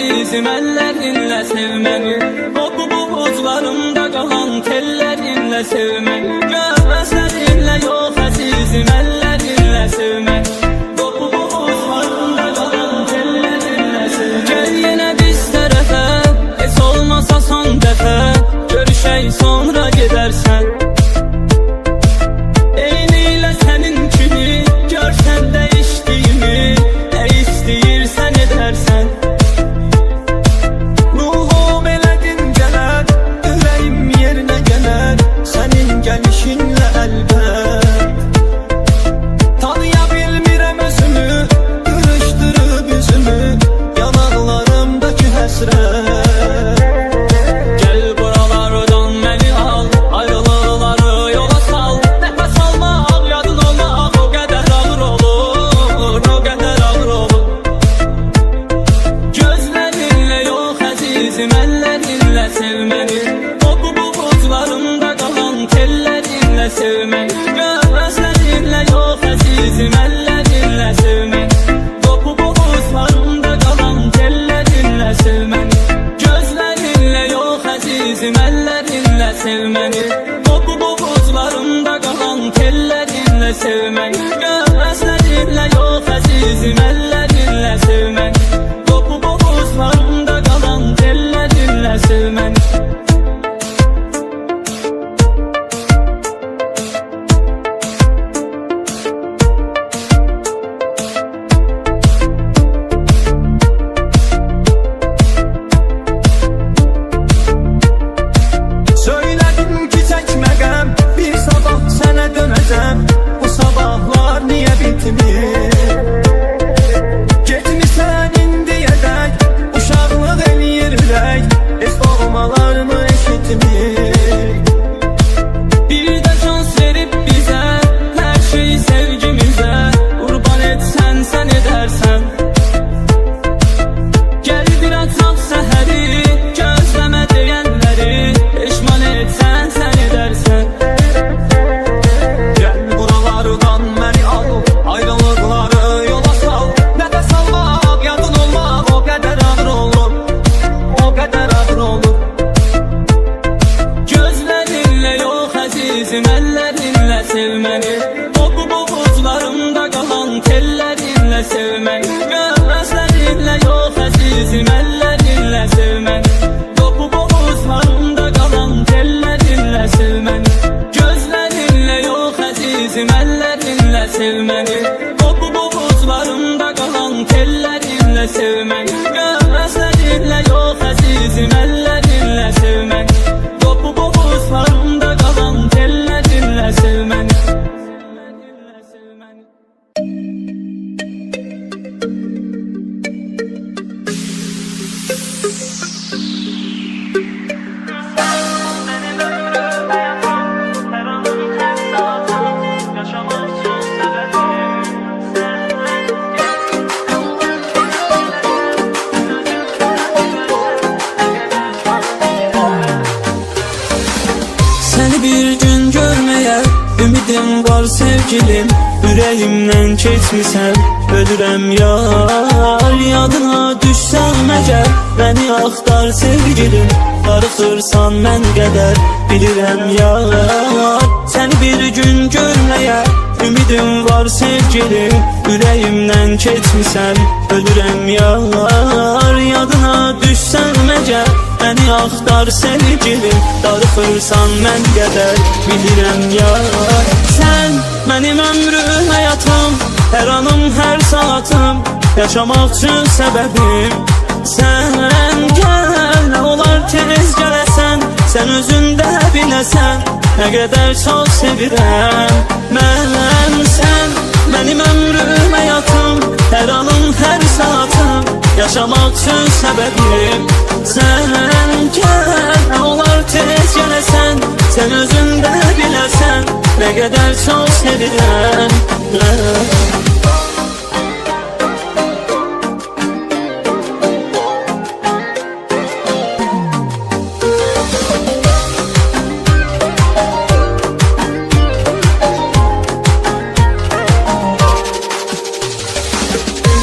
əzizim əllərinlə sevməni. O bu buzlarımda qalan tellərinlə sevməni. Gözlərinlə yox əzizim əllərinlə sevməni. O bu buzlarımda qalan tellərinlə sevməni. Gəl yenə biz tərəfə, heç olmasa son dəfə, görüşək sonra gedərsən. Eynilə sənin kimi görsən dəyişdiyimi, nə istəyirsən edərsən. Ruhum elə dincələr, ürəyim yerinə gələr, sənin gəlişinlə əlbət. Tanıya bilmirəm özümü, qırışdırıb üzümü, yanaqlarımdakı həsrət. Gəl buralardan məni al, ayrılıqları yola sal. Nəfəs almaq, yadın olmaq o qədər ağır olur, o qədər ağır olur. Gözlərinlə yox əzizim əllərinlə sevməni. O bu buzlarımda qalan tellərinlə sevməni. Gözlərinlə yox əzizim əllərinlə sevməni. O bu buzlarımda qalan tellərinlə sevməni. Gözlərinlə yox əzizim əllərinlə sevməni. O bu buzlarımda qalan tellərinlə sevməni. Gözlərinlə yox əzizim əllərinlə sevməni. O bu buzlarımda qalan tellərinlə sevməni. Söylədim ki çəkmə qəm, bir sabah sənə dönəcəm. Bu sabahlar niyə bitmir? Getmisən indiyədək, uşaqlıq eləyir ürək, heç doğmalarımı eşitmir. Bir də şans verib bizə, hər şeyi sevgimizə, qurban etsən sən edərsən. Gəl bir açaq səhəri, gözləmə deyənləri, peşman etsən sən edərsən. Gəl buralardan məni al, ayrılıqları yola sal. Nəfəs almaq, yadın olmaq o qədər ağır olur, o qədər ağır olur. Gözlərinlə yox əzizim əllərinlə sevməni. O bu buzlarımda qalan tellərinlə sevməni. Gözlərinlə yox əzizim əllərinlə sevməni. O bu buzlarımda qalan tellərinlə sevməni. Gözlərinlə yox əzizim əllərinlə sevməni. O bu buzlarımda qalan tellərinlə sevməni. Gözlərinlə yox əzizim əllərinlə sevməni. O bu buzlarımda qalan tellərinlə sevməni. Səni bir gün görməyə ümidim var sevgilim. Ürəyimdən keçmisən, ölürəm yar. Yadına düşsəm məgər, məni axtar sevgilim. Darıxırsan mən qədər, bilirəm yar. Səni bir gün görməyə ümidim var sevgilim. Ürəyimdən keçmisən, ölürəm yar. Yadına düşsən məgər, məni axtar sevgilim. Darıxırsan mən qədər, bilirəm yar. Sən mənim ömrüm, həyatım, hər anım, hər saatım, yaşamaq üçün səbəbim. Sən gəl, nə olar tez gələsən, sən özün də biləsən, nə qədər çox sevirəm mən. Sən mənim ömrüm, həyatım, hər anım, hər saatım, yaşamaq üçün səbəbim. Sən gəl, nə olar tez gələsən, sən özün də biləsən, nə qədər çox sevirəm mən.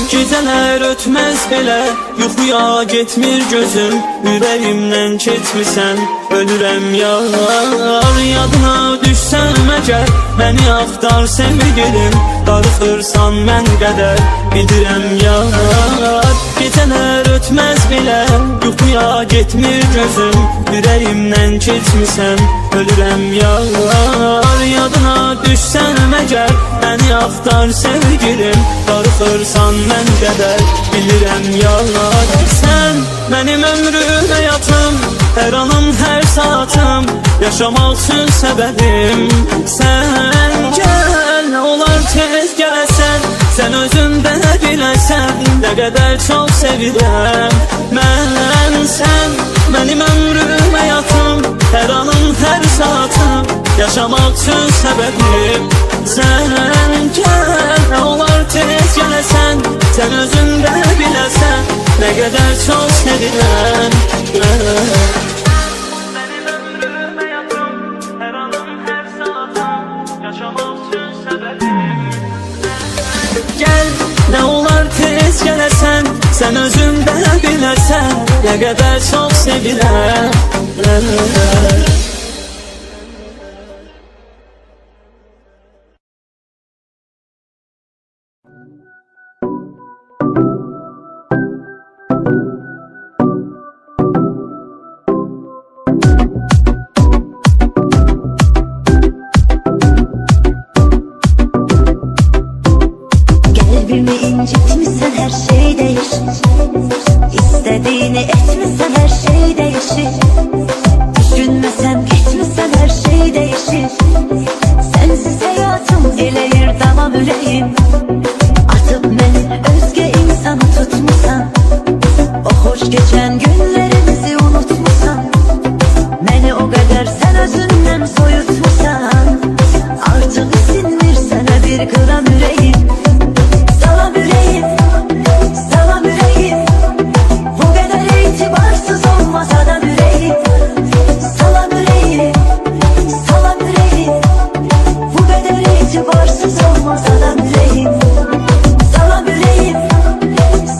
Gecələr ötmez belə, yuxuya getmir gözüm, ürəyimdən keçmirsən, ölürəm yar. Yadına düşsəm əgər, məni axtar sevgilim, darıxırsan mən qədər, bilirəm yar. Gecələr ötməz belə, yuxuya getmir gözüm, ürəyimdən keçmirsən, ölürəm yar. Yadına düşsəm əgər, məni axtar sevgilim, darıxırsan mən qədər, bilirəm yar. Sən mənim ömrüm, həyatım, hər anım, hər saatım, yaşamaq üçün səbəbim. Sən gəl, nə olar tez gələsən, sən özün də biləsən, nə qədər çox sevirəm mən. Sən mənim ömrüm, həyatım, hər anım, hər saatım, yaşamaq üçün səbəbim. Sən gəl, nə olar tez gələsən, sən özün də biləsən, nə qədər çox sevirəm mən. Mənim ömrüm, həyatım, hər anım, hər saatım, yaşamaq üçün səbəbim. Gəl, nə olar tez gələsən, sən özün də biləsən, nə qədər çox sevirəm mən. Kalbimi incitmişsen her şey değişir, İstediğini etmişsen her şey değişir. Düşünmesem gitmişsen her şey değişir. Sensiz hayatım eləyir tamam ürəyim. Atıp beni özge insanı tutmuşsan, o hoş geçen günlerimizi unutmuşsan, beni o kadar sen özünden soyutmuşsan, artık isinmir sana bir gram yüreğim. Salam yüreğim, salam yüreğim, bu kadar itibarsız olmaz adam yüreğim. Salam yüreğim, salam yüreğim, bu kadar itibarsız olmaz adam yüreğim. Salam yüreğim,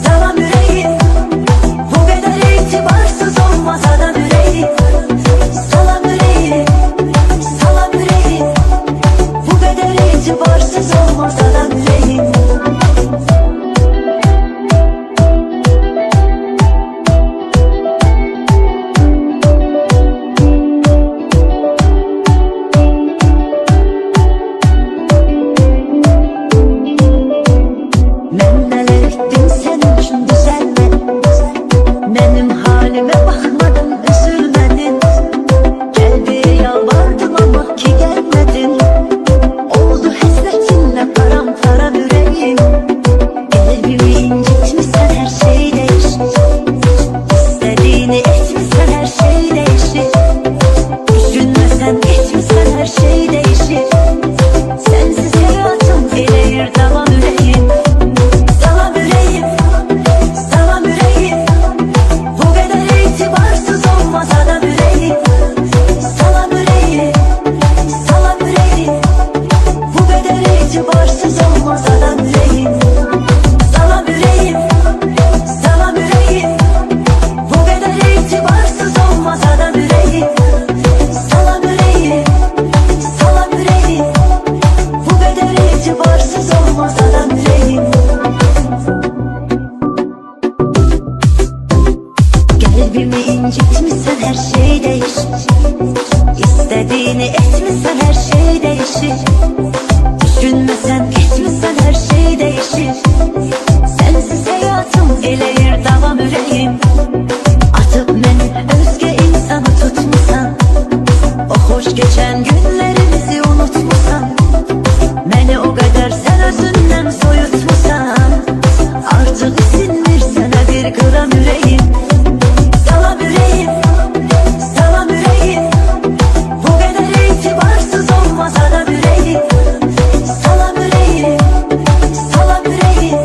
salam yüreğim, bu kadar itibarsız olmaz adam yüreğim. Salam yüreğim, salam yüreğim, bu kadar itibarsız olmaz adam yüreğim. Ben neler ettim senin için düzelme, benim halime bakmadın üzülmedin. Gel diye yalvardım ama ki gelmedin. Oldu hasretinle paramparça yüreğim. Kalbimi incitmişsen her şey değişir, İstediğini etmişsen her şey değişir. Düşünmesen geçmişsen her şey değişir. Sensiz hayatım eləyir tamam yüreğim. Salam yüreğim, salam yüreğim, bu kadar itibarsız olmaz adam yüreğim. Salam yüreğim, salam yüreğim, bu kadar itibarsız olmaz adam yüreğim. Salam yüreğim, salam yüreğim, bu kadar itibarsız olmaz adam yüreğim. Salam yüreğim, salam yüreğim, bu kadar itibarsız olmaz adam yüreğim. Kalbimi incitmişsen her şey değişir, İstediğini etmişsen her şey değişir. Düşünmesen geçmişsen her şey değişir. Sensiz hayatım eləyir tamam yüreğim. Atıp beni özge insanı tutmuşsan, o hoş geçen günlerimizi unutmuşsan, beni o kadar sen özünden soyutmuşsan, artık isinmir sana bir gram yüreğim. Salam yüreğim, salam yüreğim, bu kadar itibarsız olmaz adam yüreğim. Salam yüreğim, salam yüreğim,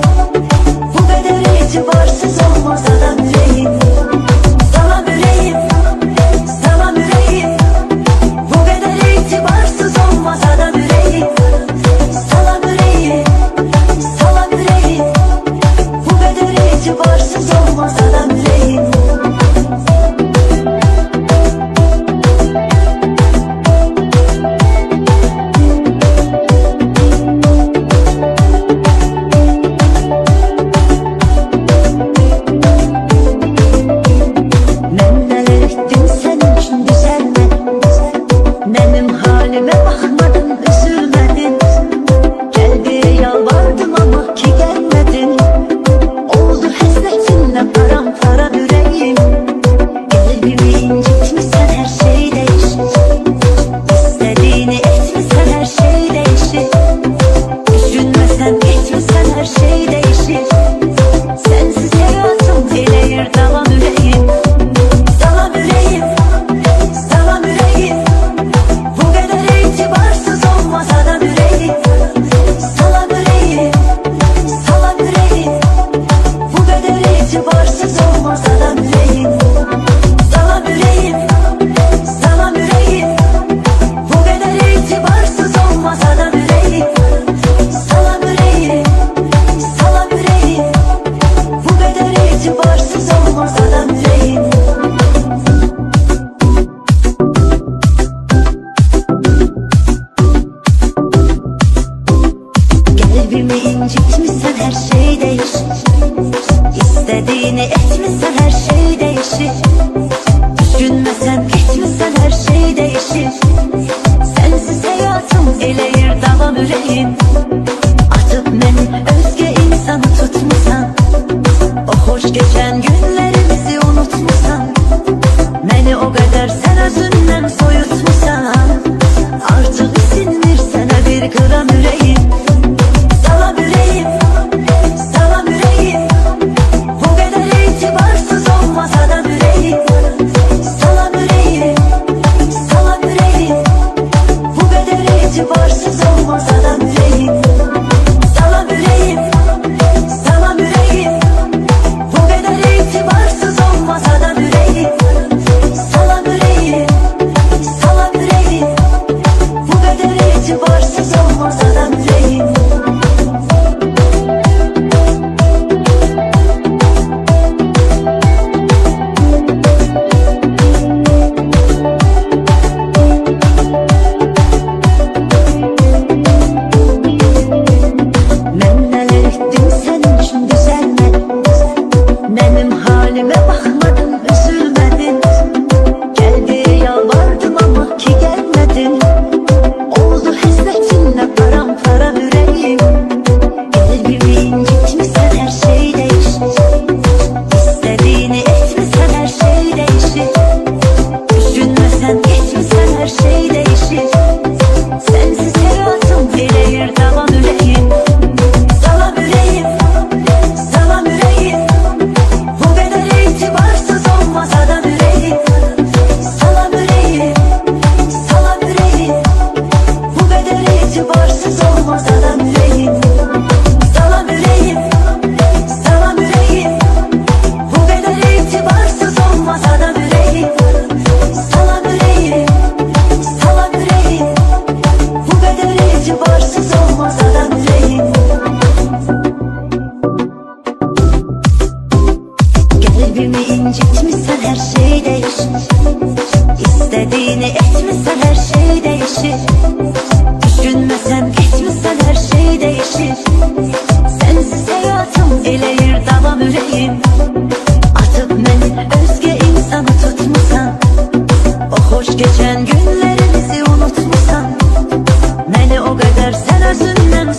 yüreğim, salam yüreğim, salam yüreğim. Bu kadar itibarsız olmaz adam yüreğim. Salam yüreğim, salam yüreğim. Bu kadar itibarsız olmaz adam yüreğim. Salam yüreğim, salam yüreğim. Bu kadar itibarsız olmaz adam yüreğim. Kalbimi incitmişsen her şey değişir. İstediğini etmişsen her şey değişir. Düşünmesen etmişsen her şey değişir. Sensiz hayatım eləyir davam yüreğim. Atıp beni özge insanı tutmusan, o hoş geçen günlerimizi unutmusan, beni o kadar sen özünden soyutmusan, artık isinmir sana bir gram yüreğim. Salam yüreğim, salam yüreğim. Bu kadar itibarsız olmaz adam yüreğim. Salam yüreğim, salam yüreğim. Bu kadar itibarsız olmaz adam yüreğim. Salam yüreğim, salam yüreğim. Bu kadar itibarsız olmaz adam yüreğim. Salam yüreğim, salam yüreğim. Bu kadar itibarsız olmaz adam yüreğim. Ben neler ettim senin için düzelmedin. Benim halime bakmadın, üzülmedin. Gel diye yalvardım ama ki gelmedin. Oldu hasretinle paramparça yüreğim. Kalbimi incitmişsen her şey değişir. İstediğini etmişsen her şey değişir. Düşünmesen etmişsen her şey değişir. Sensiz hayatım eləyir davam yüreğim. Salam yüreğim, salam yüreğim. Bu kadar itibarsız olmaz adam yüreğim. Salam yüreğim, salam yüreğim. Bu kadar itibarsız olmaz adam yüreğim. Salam yüreğim, salam yüreğim. Bu kadar itibarsız olmaz adam yüreğim. Salam yüreğim, salam yüreğim. Bu kadar itibarsız olmaz adam yüreğim. Kalbimi incitmişsen her şey değişir. İstediğini etmişsen her şey değişir. Düşünmesen etmişsen her şey değişir. Sensiz hayatım eləyir davam yüreğim. Atıp beni özge insanı tutmusan, o hoş geçen günlerimizi unutmusan, beni o kadar sen özünden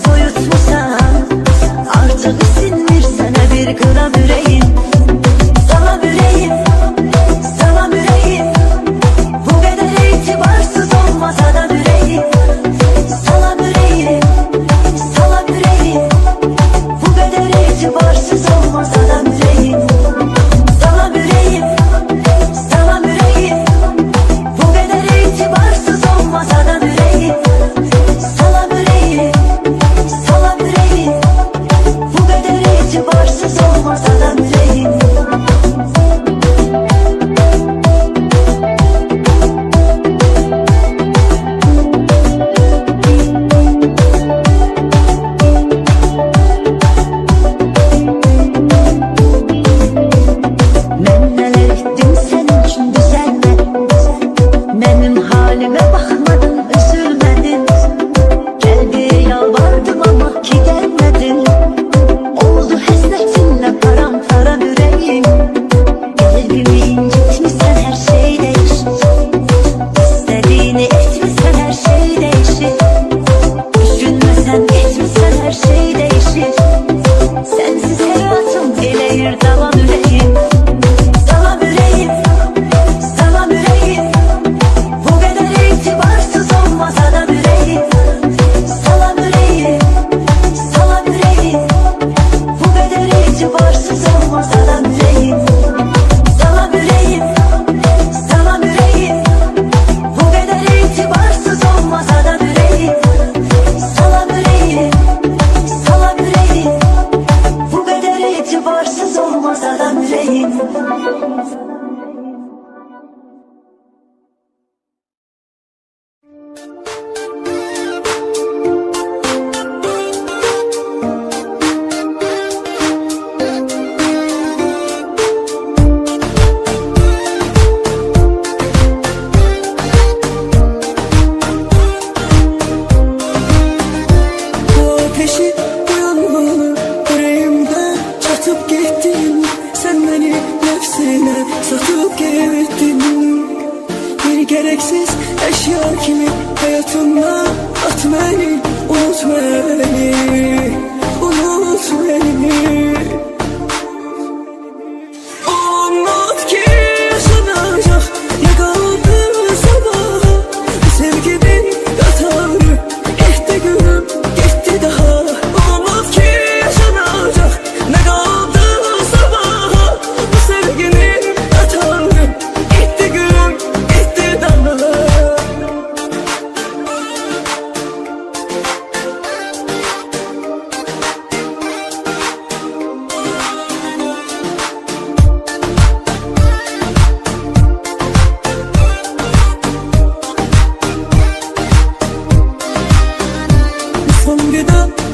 unut beni, unut beni. Unut ki yaşanacak ne kaldı sabaha. Bu sevginin yatarı gitti gülüm, gitti daha. Unut ki yaşanacak ne kaldı sabaha. Bu sevginin yatarı gitti gülüm, gitti daha.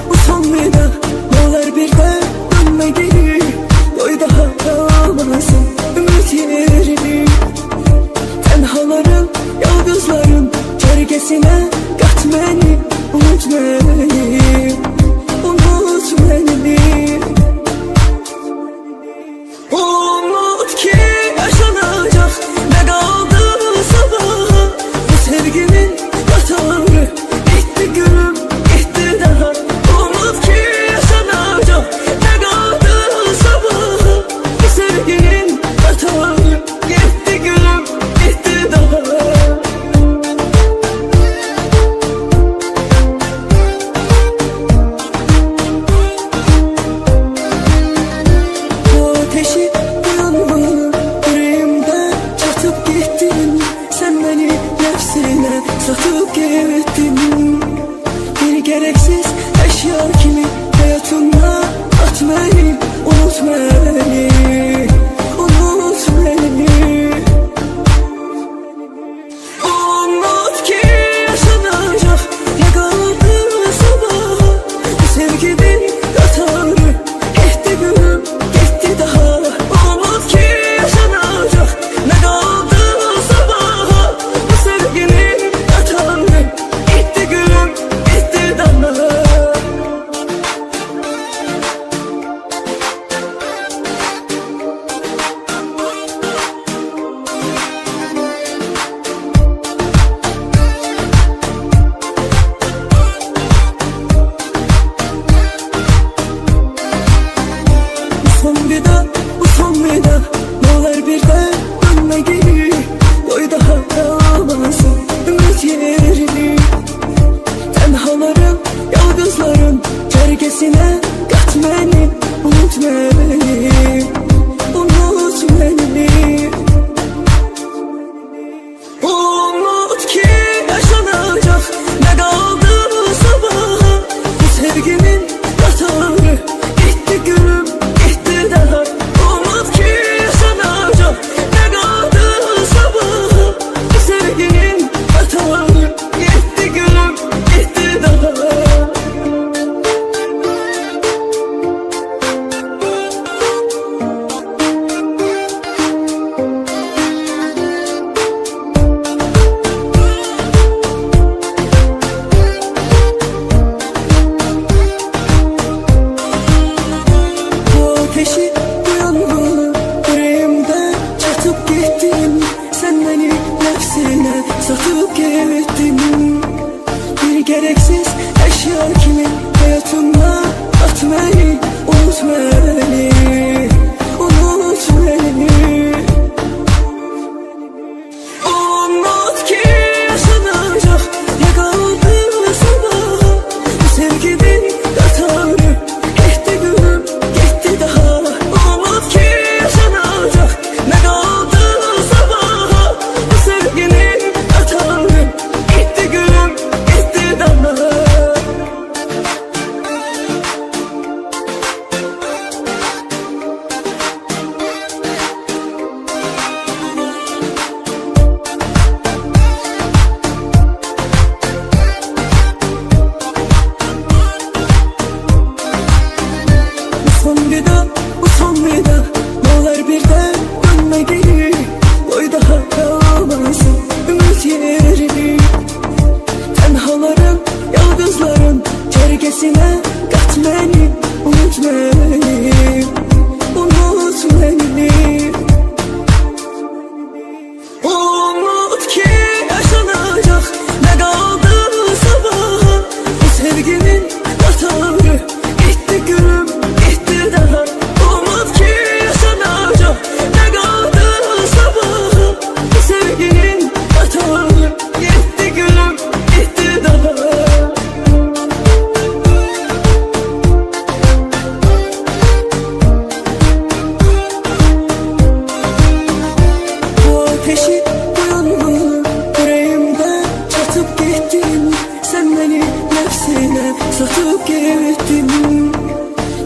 Utanmadan ne olur bir de dönme geri. Doy daha kalmasın ümit yerini. Tenhaların, yıldızların çergesine kat beni, unut beni, unut beni. Unut ki yaşanacak ne kaldı sabaha. Bu sevginin yatarı gitti gülüm, gitti daha. Unut ki yaşanacak ne kaldı sabaha. Bu sevginin yatarı gitti gülüm, gitti daha. Bu ateşi uyanmanı yüreğimde çatıp gittin. Sen beni nefsine satıp gittin. Bir gereksiz eşya kimi hayatımda at beni, unut beni, unut beni. Unut ki yaşanacak ne kaldı sabaha. Bu sevginin yatarı gitti gülüm, gitti daha. Unut ki yaşanacak ne kaldı sabaha. Bu sevginin yatarı gitti gülüm, gitti daha. Utanmadan ne olur bir de dönme geri. Doy daha kalmasın ümit yerini. Tenhaların, yıldızların çergesine kat beni, unut beni, unut beni. Unut ki yaşanacak ne kaldı sabaha. Bu sevginin yatarı gitti gülüm, gitti daha. Unut ki yaşanacak ne kaldı sabaha. Bu sevginin yatarı gitti gülüm, gitti daha. Bu ateşi uyanmanı yüreğimde çatıp gittin. Sen beni nefsine satıp gittin. Bir gereksiz eşya kimi hayatımda at beni, unut beni, unut beni. Unut ki yaşanacak ne kaldı sabaha. Bu sevginin yatarı gitti gülüm, gitti daha. Unut ki yaşanacak ne kaldı sabaha. Bu sevginin yatarı gitti gülüm, gitti daha. Utanmadan ne olur bir de dönme geri. Doy daha kalmasın ümit yerini. Tenhaların, yıldızların çergesine kat beni, unut beni, unut beni. Unut ki yaşanacak ne kaldı sabaha. Bu sevginin nefsine satıp gittin.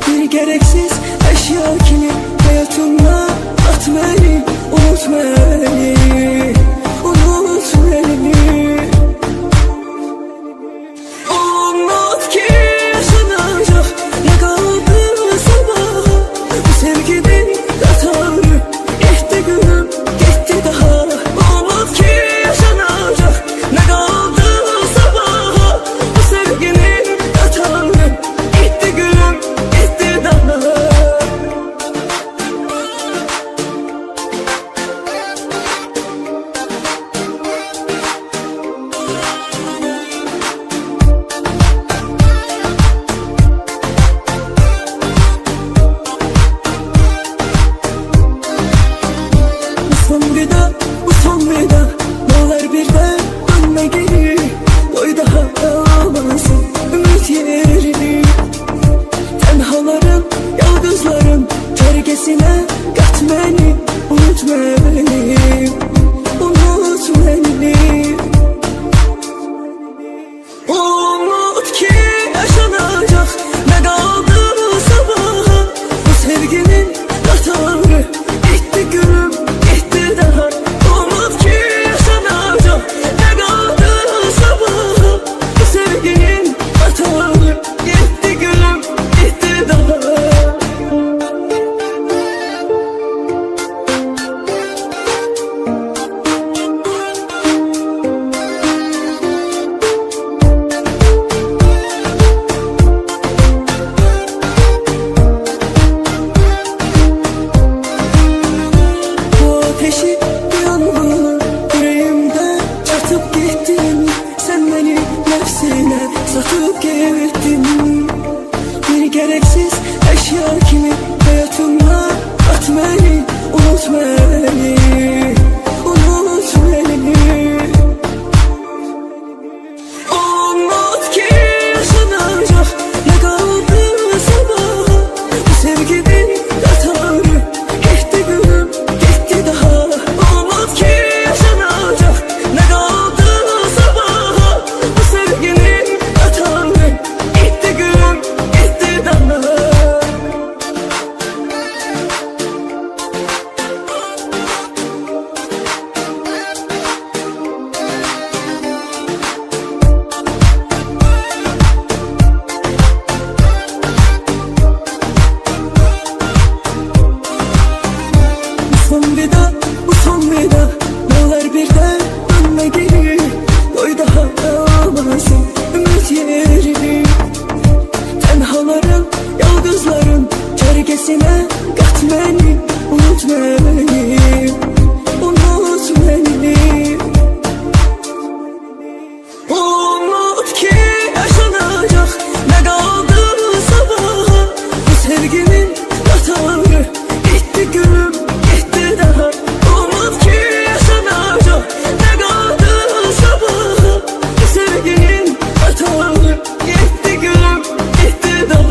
Bir gereksiz eşya kimi hayatımda at beni, unut beni, unut beni. Unut ki yaşanacak ne kaldı sabaha. Bu sevginin yatarı gitti gülüm, gitti daha. Unut ki yaşanacak ne kaldı sabaha. Bu sevginin yatarı gitti gülüm, gitti daha. Bu son vida, ne olur bir de dönme geri. Doy daha almasın ümit yerini. Tenhaların, yalnızların çergesine kat beni, unut beni, unut beni. Unut ki yaşanacak ne kaldı sabaha. Bu sevginin yatarı gitti gülüm, gitti daha. Unut ki yaşanacak ne kaldı sabaha. Bu sevginin yatarı gitti gülüm, gitti daha. Bu ateşi yangını yüreğimde çatıp gittin. Sen beni nefsine satıp gittin. Bir gereksiz eşya kimi hayatımda at beni, unut beni, unut beni. Unut ki yaşanacak ne kaldı sabaha. Bu sevginin yatarı gitti gülüm, gitti daha. Unut ki yaşanacak ne kaldı sabaha. Bu sevginin yatarı gitti gülüm, gitti daha. Bu son vida, ne olur bir de dönme geri. Doy daha almasın ümit yerini. Tenhaların, yalnızların çergesine kat beni, unut beni, unut beni. Unut ki yaşanacak ne kaldı sabaha. Bu sevginin yatarı gitti gülüm, gitti daha. Unut ki yaşanacak ne kaldı sabaha. Bu sevginin yatarı gitti gülüm, gitti daha.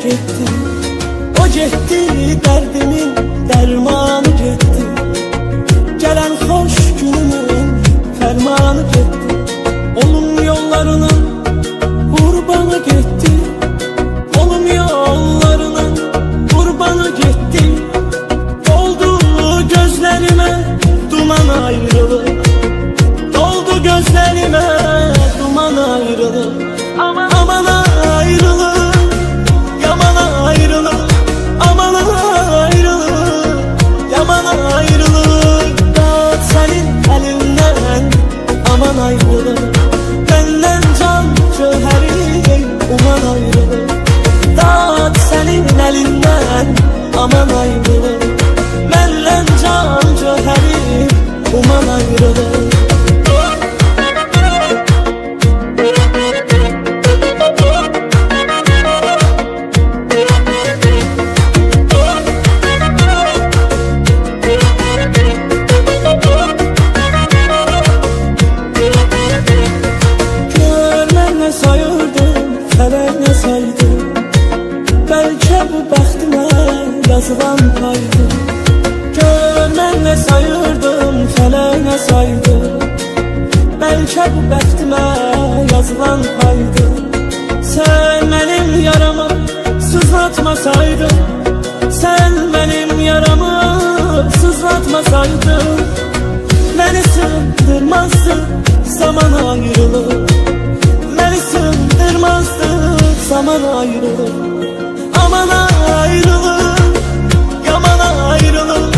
getdi. O getdi, dərdimin dərmanı getdi. Gələn xoş günümün fərmanı getdi. Olum yollarının qurbanı getdi. Olum yollarının qurbanı getdi. Doldu gözlerime duman ayrılık. Doldu gözlerime duman ayrılık. Aman ayrılık, yaman ayrılık. Aman ayrılık, yaman ayrılık. Dağıt senin elinden, aman ayrılık. Benden can cöheri, uman ayrılık. Dağıt senin elinden, aman ayrılık. Benden can cöheri, uman ayrılık. Yazılan paydı. Gör mən nə sayırdım, fələk nə saydı. Bəlkə bu bəxtimə yazılan paydı. Sən mənim yaramı sızlatmasaydın, sən mənim yaramı sızlatmasaydın, məni sındırmazdı zaman ayrılık. Məni sındırmazdı zaman ayrılık. Aman ayrılık, yaman ayrılık.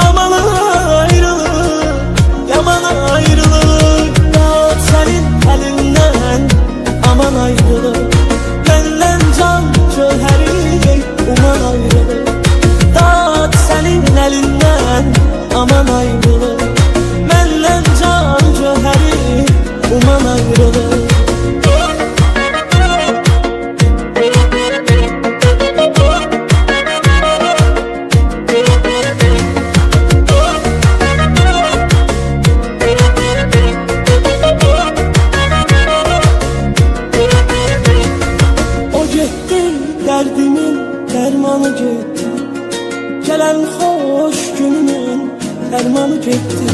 Aman ayrılık, yaman ayrılık. Dağıt senin elinden, aman ayrılık. Benden can cöheri, uman ayrılık. Dağıt senin elinden, aman ayrılık. Benden can cöheri, uman ayrılık. Dərdimin dərmanı getdi. Gələn xoş günümün dərmanı getdi.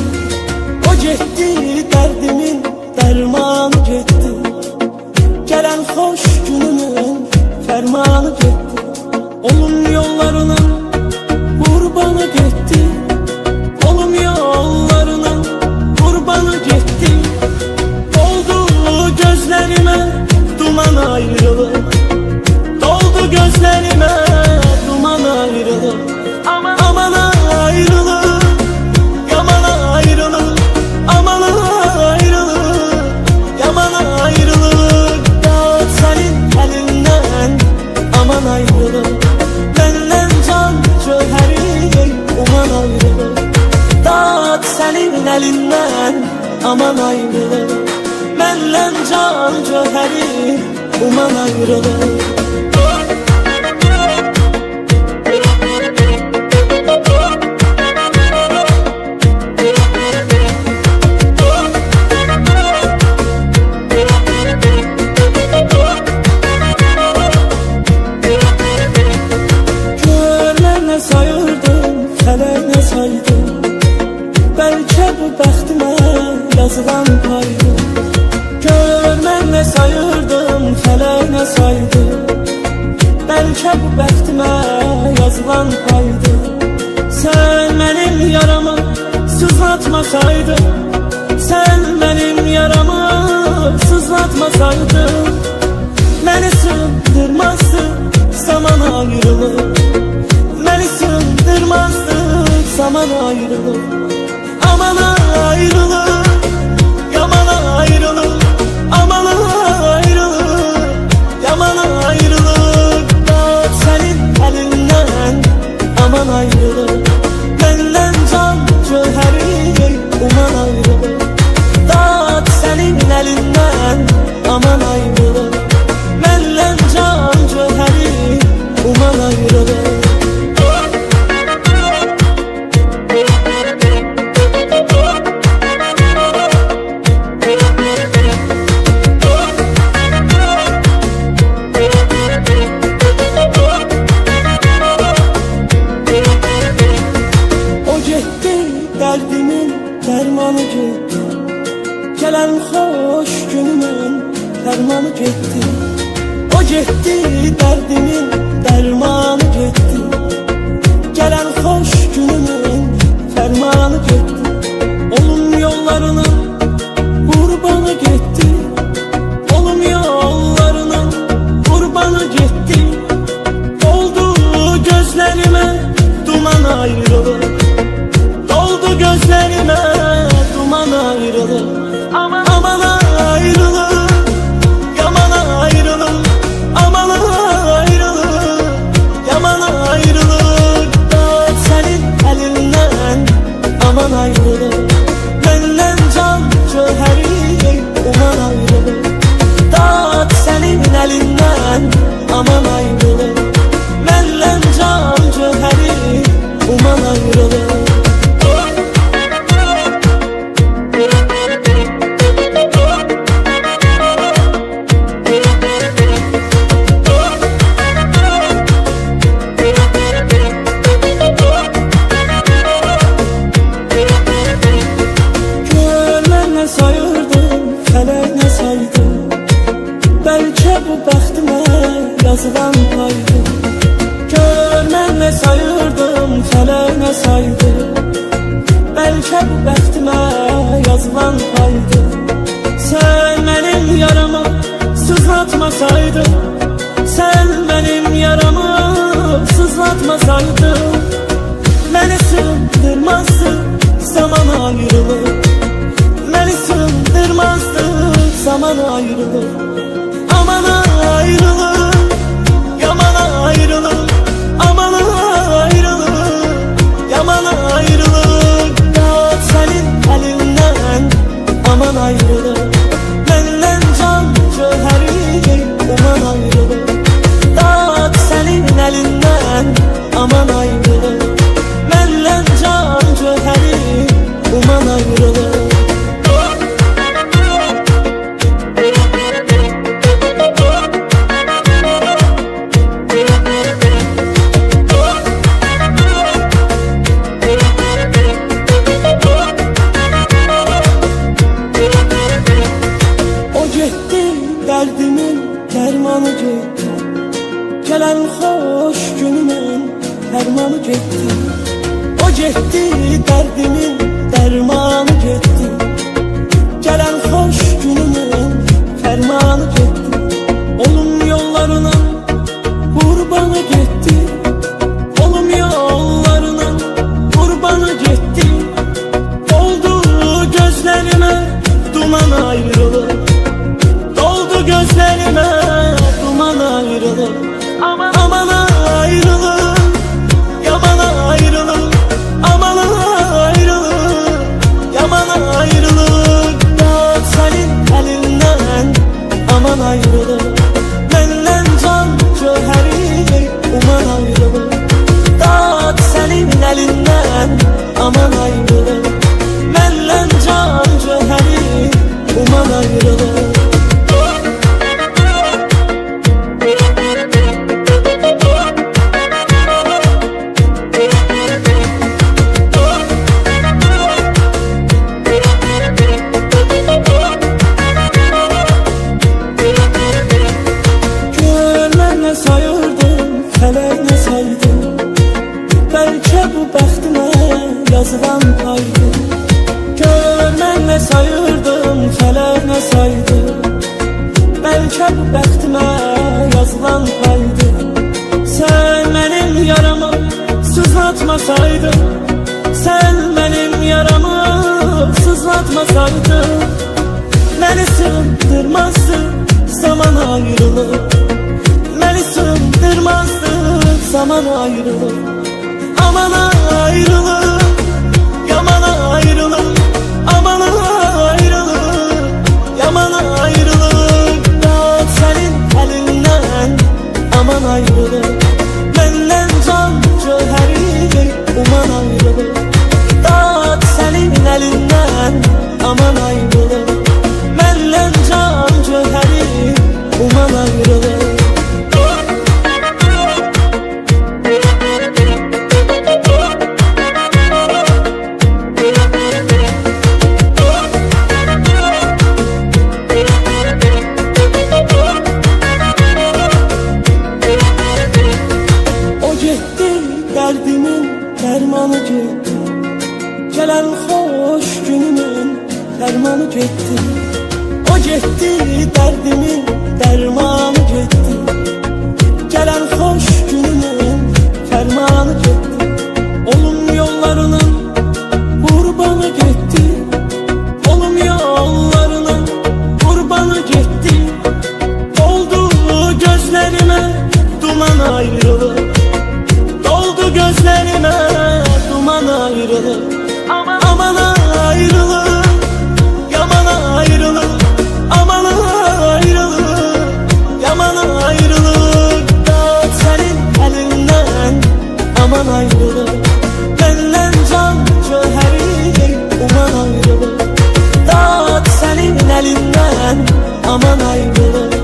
O getdi, dərdimin dərmanı getdi. Gələn xoş günümün fərmanı getdi. Olum yollarının qurbanı getdi. Olum yollarının qurbanı getdi. Oldu gözlerime duman ayrılık. Gözlerime duman ayrılık. Aman ayrılık, yaman ayrılık. Aman ayrılık, yaman ayrılık. Dağıt senin elinden, aman ayrılık. Benden can cöheri, uman ayrılık. Dağıt senin elinden, aman ayrılık. Benden can cöheri, uman ayrılık. Bəlkə bu bəxtimə yazılan paydı. Gör mən nə sayırdım, fələk nə saydı. Bəlkə bu bəxtimə yazılan paydı. Sən mənim yaramı sızlatmasaydın, sən mənim yaramı sızlatmasaydın, məni sındırmazdı zaman ayrılık. Məni sındırmazdı zaman ayrılık. Aman ayrılık, yaman ayrılık. Aman ayrılık, yaman ayrılık. Dağıt senin elinden, aman ayrılık. Benden can cöheri, uman ayrılık. Dağıt senin elinden, aman ayrılık. Benden can cöheri, uman ayrılık. derdimin dermanı getdi. Gelen hoş günümün dermanı getdi. O getdi, derdimin dermanı getdi. Gelen hoş günümün fermanı getdi. Olum yollarının kurbanı getdi. Olum yollarının kurbanı getdi. Doldu gözlerime duman ayrılık. Doldu gözlerime duman ayrılık. Aman ayrılık, yaman ayrılık. Aman ayrılık, yaman ayrılık. Dağıt senin elinden, aman ayrılık. Benden can cöheri, uman ayrılık. Dağıt senin elinden, aman ayrılık. Benden can cöheri, uman ayrılık. Yazılan paydı. Gör ne sayırdım, felek ne saydı. Belki bu bəxtimə yazılan paydı. Sen benim yaramı sızlatmasaydın, sen benim yaramı sızlatmasaydın, beni sığdırmazdı zaman ayrılık. Beni sığdırmazdı zaman ayrılık. Aman ayrılık, yaman ayrılık. Aman ayrılık, yaman ayrılık. Dağıt senin elinden, aman ayrılık. Benden can cöheri, uman ayrılık. Dağıt senin elinden, aman ayrılık. Benden can cöheri, uman ayrılık. Derdimin dermanı getdi. Gelen hoş günümün dermanı getdi. O getdi, derdimin dermanı getdi. Gelen hoş günümün fermanı getdi. Olum yollarının kurbanı getdi. Olum yollarının kurbanı getdi. Oldu gözlerime duman ayrılık. Gözlerime duman ayrılık. Aman ayrılık, yaman ayrılık. Aman ayrılık, yaman ayrılık. Dağıt senin elinden, aman ayrılık. Benden can cöheri, uman ayrılık. Dağıt senin elinden, aman ayrılık. Benden can cöheri, uman ayrılık. Yazılan paydı. Gör ne sayırdım, felek ne saydı. Belki bu bəxtimə yazılan paydı. Sen benim yaramı sızlatmasaydın, sen benim yaramı sızlatmasaydın, beni sığdırmazdı zaman ayrılık. Beni sığdırmazdı zaman ayrılık. Aman ayrılık, yaman ayrılık. Aman ayrılık, yaman ayrılık. Dağıt senin elinden, aman ayrılık. Benden can cöheri, uman ayrılık. Dağıt senin elinden, aman ayrılık. Benden can cöheri, uman ayrılık. hoş günümün dermanı getdi. O getdi, derdimin dermanı getdi. Gelen hoş günümün fermanı getdi. Olum yollarının kurbanı getdi. Olum yollarının kurbanı getdi. Doldu gözlerime duman ayrılık. Doldu gözlerime duman ayrılık. Aman ayrılık, yaman ayrılık. Aman ayrılık, yaman ayrılık. Dağıt senin elinden, aman ayrılık. Benden can cöheri, uman ayrılık. Dağıt senin elinden, aman ayrılık.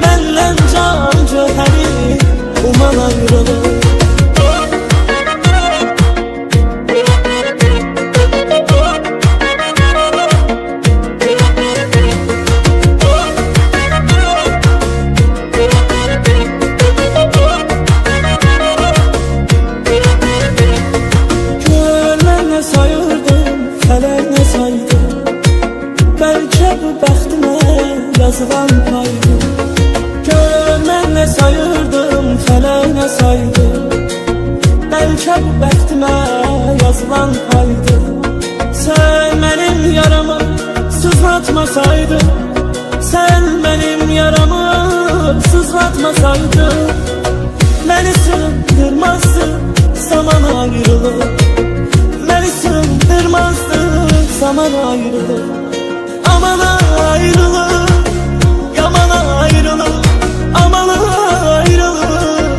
Benden can cöheri, uman ayrılık. Yazılan paydı. Gör mən nə sayırdım, fələk nə saydı. Bəlkə bu bəxtimə yazılan paydı. Sən mənim yaramı sızlatmasaydın, sən mənim yaramı sızlatmasaydın, məni sığdırmazdı zaman ayrılık. Məni sığdırmazdı zaman ayrılık. Aman ayrılık, yaman ayrılık. Aman ayrılık,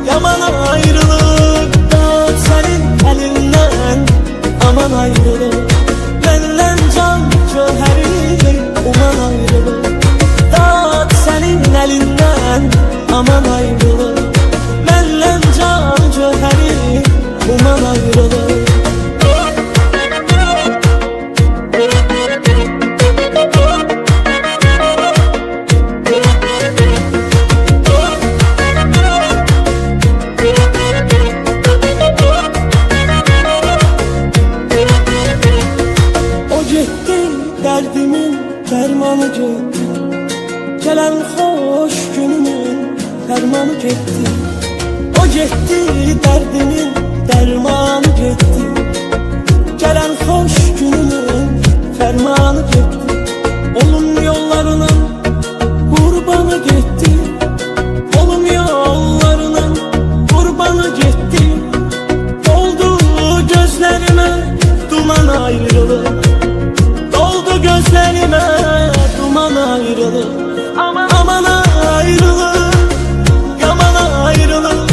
yaman ayrılık. Dağıt senin elinden, aman ayrılık. Benden can cöheri, uman ayrılık. Dağıt senin elinden, aman ayrılık. Benden can cöheri, uman ayrılık. Derdimin dermanı getdi. Gelen hoş günümün dermanı getdi. O getdi, derdimin dermanı getdi. Gelen hoş günümün fermanı getdi. Olum yollarının kurbanı getdi. Olum yollarının kurbanı getdi. Doldu gözlerime duman ayrılık. Gözlerime duman ayrılık. Aman ayrılık, yaman ayrılık.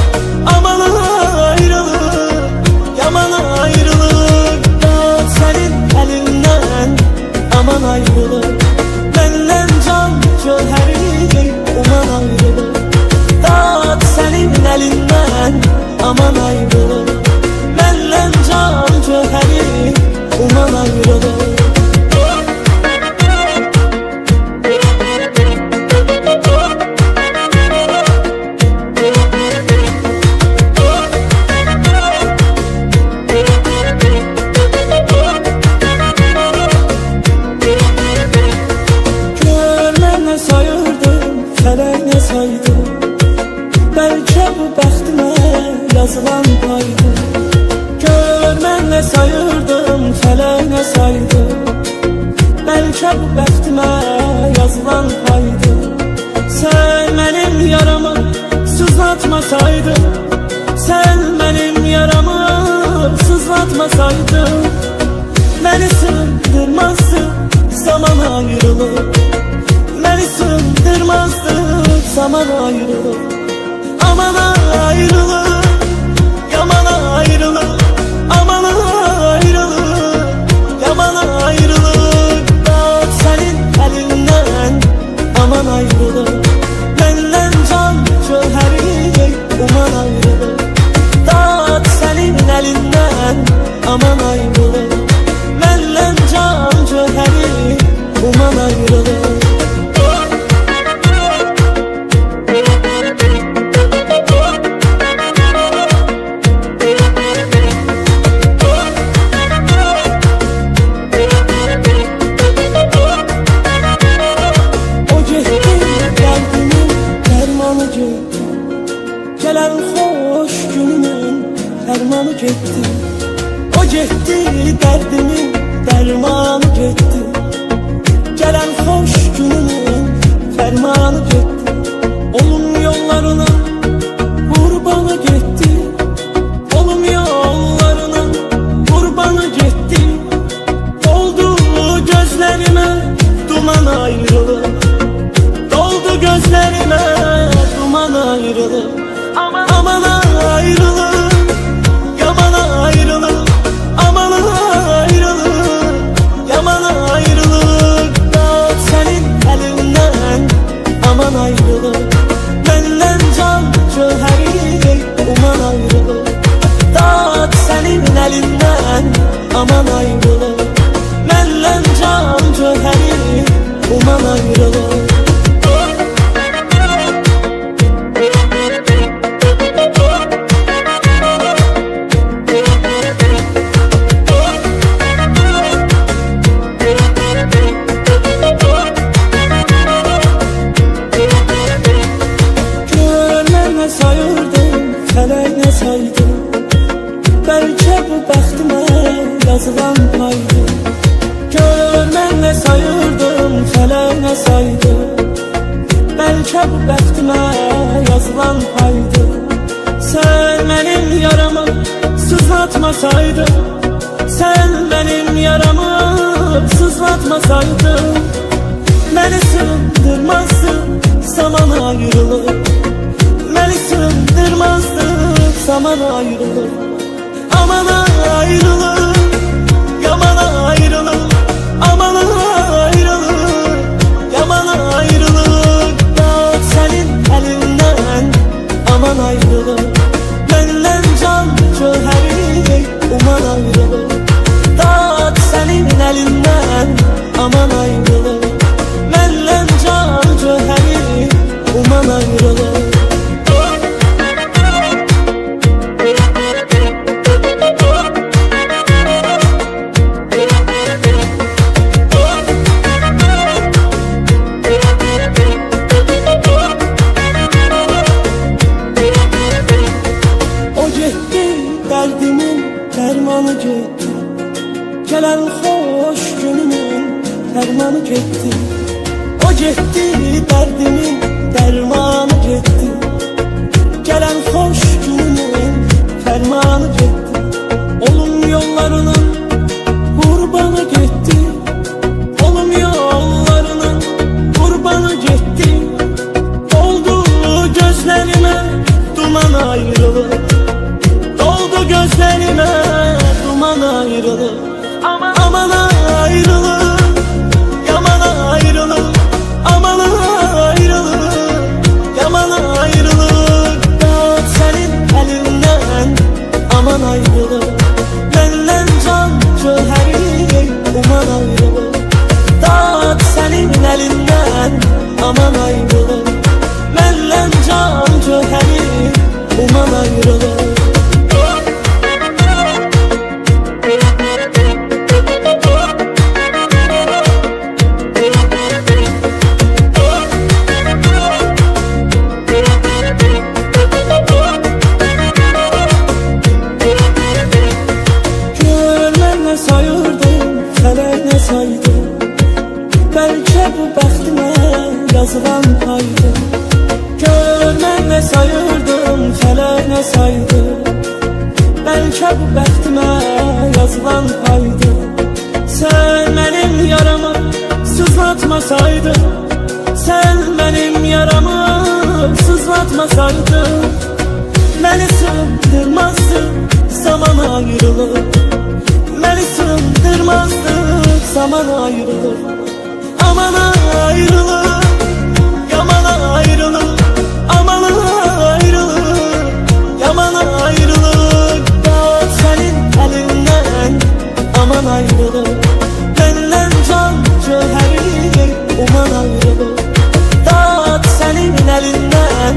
Aman ayrılık, yaman ayrılık. Dağıt senin elinden, aman ayrılık. Benden can cöheri, uman ayrılık. Dağıt senin elinden, aman ayrılık. Benden can cöheri, uman ayrılık. Bəlkə bu bəxtimə yazılan paydı. Gör mən nə sayırdım, fələk nə saydı. Bəlkə bu bəxtimə yazılan paydı. Sən mənim yaramı sızlatmasaydın, sən mənim yaramı sızlatmasaydın, məni sığdırmazdı zaman ayrılık. Məni sığdırmazdı zaman ayrılık. Aman ayrılık, yaman ayrılık. Aman ayrılık, yaman ayrılık. Dağıt senin elinden, aman ayrılık. Benden can cöheri, uman ayrılık. Dağıt senin elinden, aman ayrılık. Benden can cöheri, uman ayrılık. Bəlkə bu bəxtimə yazılan paydı. Sən mənim yaramı sızlatmasaydın, sən mənim yaramı sızlatmasaydın, məni sığındırmazdı zaman ayrılır, məni sığındırmazdı zaman ayrılır. Aman ayrılır, yaman ayrılır, aman ayrılır, yaman ayrılır. Dağıt senin elinden, aman ayrılır. Benden can cöheri, uman ayrılır. Dağıt senin elinden, aman ayrılır. Benden can cöheri, uman ayrılır. Dermanı getdi, gelen hoş günümün dermanı getdi. O getdi, derdimin dermanı getdi, gelen hoş günümün dermanı getdi. Olum yollarının kurbanı getdi, olum yollarının kurbanı getdi. Oldu gözlerime duman ayrılır, doldu gözlerime duman ayrılır. Aman ayrılır, yaman ayrılır, aman ayrılır, yaman ayrılır. Dağıt senin elinden, aman ayrılır. Benden can cöheri, uman ayrılır. Dağıt senin elinden, aman ayrılır. Benden can cöheri, uman ayrılır. Bəlkə bu bəxtimə yazılan paydı. Gör mən nə sayırdım, fələk nə saydı. Bəlkə bu bəxtimə yazılan paydı. Sən mənim yaramı sızlatmasaydın, sən mənim yaramı sızlatmasaydın, məni sığındırmazdı zaman ayrılır, məni sığındırmazdı zaman ayrılır. Aman ayrılır, yaman ayrılır, aman ayrılır, yaman ayrılır. Dağıt senin elinden, aman ayrılır. Benden can cöheri, uman ayrılır. Dağıt senin elinden,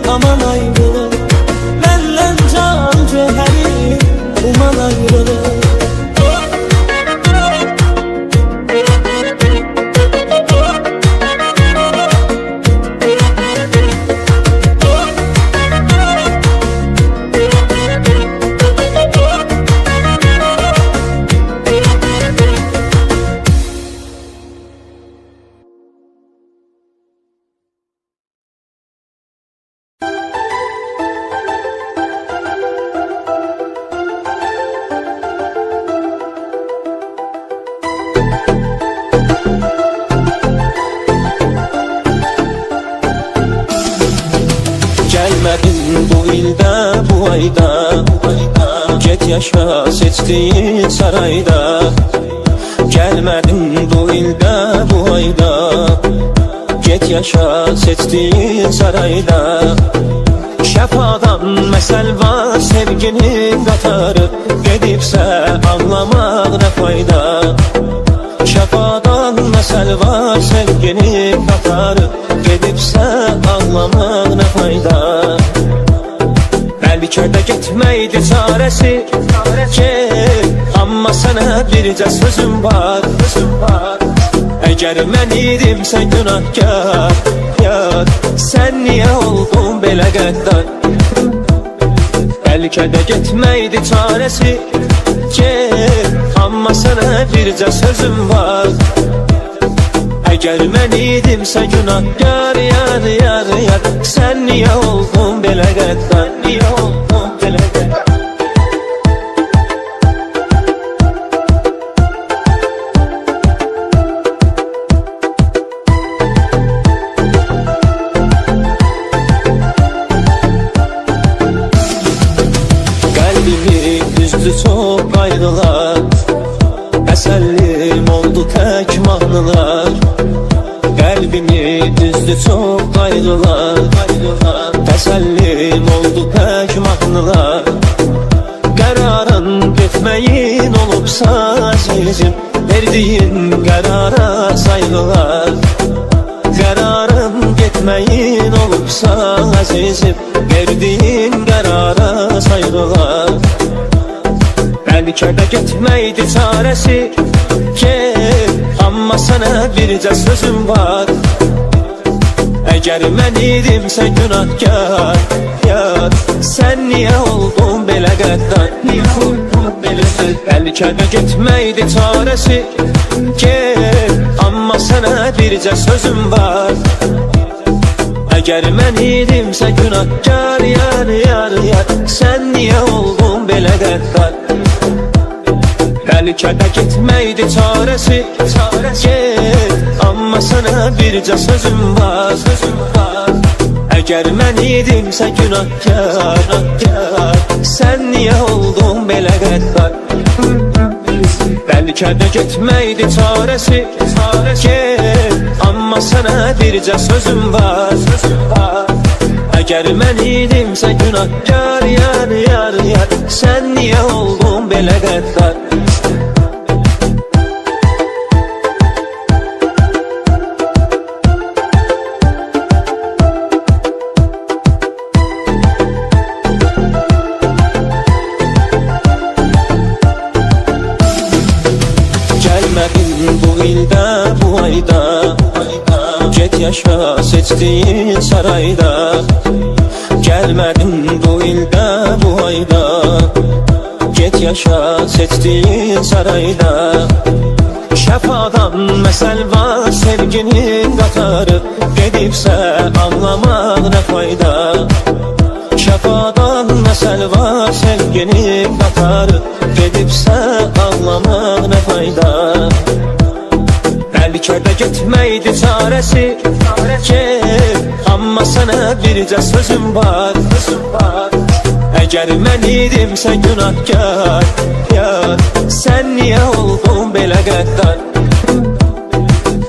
aman ayrılır. Benden can cöheri, uman ayrılır. Gelmedin bu ilde bu ayda, get yaşa seçtiğin sarayda. Gelmedin bu ilde bu ayda, get yaşa seçtiğin sarayda. Şəfadan məsəl var sevginin qatarı, gedibsə ağlamaq nə fayda. Şəfadan məsəl var sevginin qatarı, gedibsə ağlamaq nə fayda. Bəlkə də getməkdi çarəsi, amma sənə bircə sözüm var. Əgər mən idimsə günahkar, yar, sən niyə oldun belə qəddar? Bəlkə də getməkdi çarəsi, amma sənə bircə sözüm var. Əgər mən idimsə günahkar, yar, yar, yar, sən niyə oldun belə qəddar, niyə oldun belə qəddar? Qəlbimi üzdü çox qayğılar, təsəllim oldu tək mahnılar. Qəlbimi üzdü çox qayğılar, təsəllim oldu tək mahnılar. Qərarın getməyin olubsa əzizim, verdiyin qərara sayğılar. Qərarın getməyin olubsa əzizim, verdiyin qərara sayğılar. Bəlkə də getməkdir çarəsi, amma sənə bircə sözüm var. Əgər mən idimsə günahkar, yar, sən niyə oldun belə qəddar, niyə oldun belə qəddar? Bəlkə də getməkdir çarəsi, amma sənə bircə sözüm var. Əgər mən idimsə günahkar, yar, yar, yar, sən niyə oldun belə qəddar? Bəlkə də getməkdir çarəsi, amma sənə bircə sözüm var. Əgər mən idimsə günahkar, sən niyə oldun belə qəddar? Bəlkə də getməkdir çarəsi, amma sənə bircə sözüm var. Əgər mən idimsə günahkar, yar, yar, yar, sən niyə oldun belə qəddar? Gəlmədin bu ildə, bu ayda, get yaşa seçdiyin sarayda. Gəlmədin bu ildə, bu ayda, get yaşa seçdiyin sarayda. Şəfadan məsəl var sevginin qatarı, gedibsə anlamaq nə fayda. Şəfadan məsəl var sevginin qatarı, gedibsə anlamaq nə fayda. Bəlkə də getməkdir çarəsi, amma sənə bircə sözüm var. Əgər mən idimsə günahkar, yar, sən niyə oldun belə qəddar?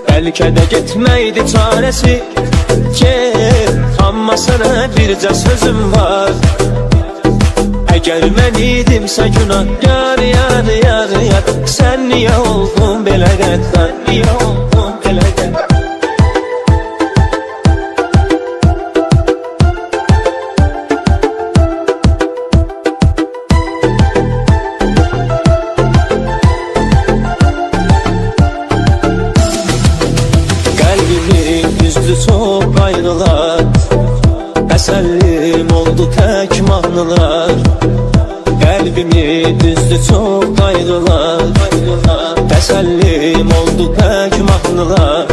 Bəlkə də getməkdir çarəsi, amma sənə bircə sözüm var. Əgər mən idimsə günahkar, yar, yar, yar, sən niyə oldun belə qəddar, niyə oldun belə qəddar? Qəlbimi üzdü çox qayğılar, təsəllim oldu tək mahnılar. Qəlbimi üzdü çox qayğılar, təsəllim oldu tək mahnılar.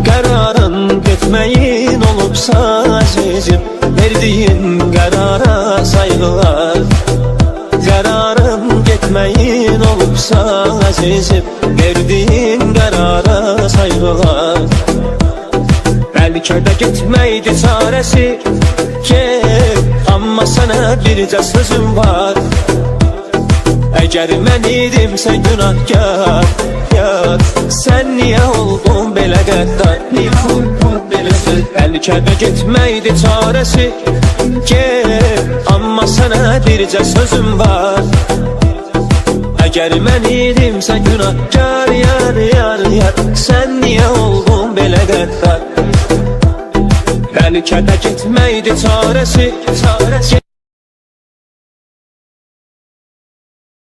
Qərarın getməyin olubsa əzizim, verdiyin qərara sayğılar. Qərarın getməyin olubsa əzizim, verdiyin qərara sayğılar. Bəlkə də getməkdir çarəsi, amma sənə bircə sözüm var. Əgər mən idimsə günahkar, yar, sən niyə oldun belə qəddar, niyə oldun belə qəddar? Bəlkə də getməkdir çarəsi, amma sənə bircə sözüm var. Əgər mən idimsə günahkar, yar, yar, yar, sən niyə oldun belə qəddar? Bəlkə də getməkdir çarəsi,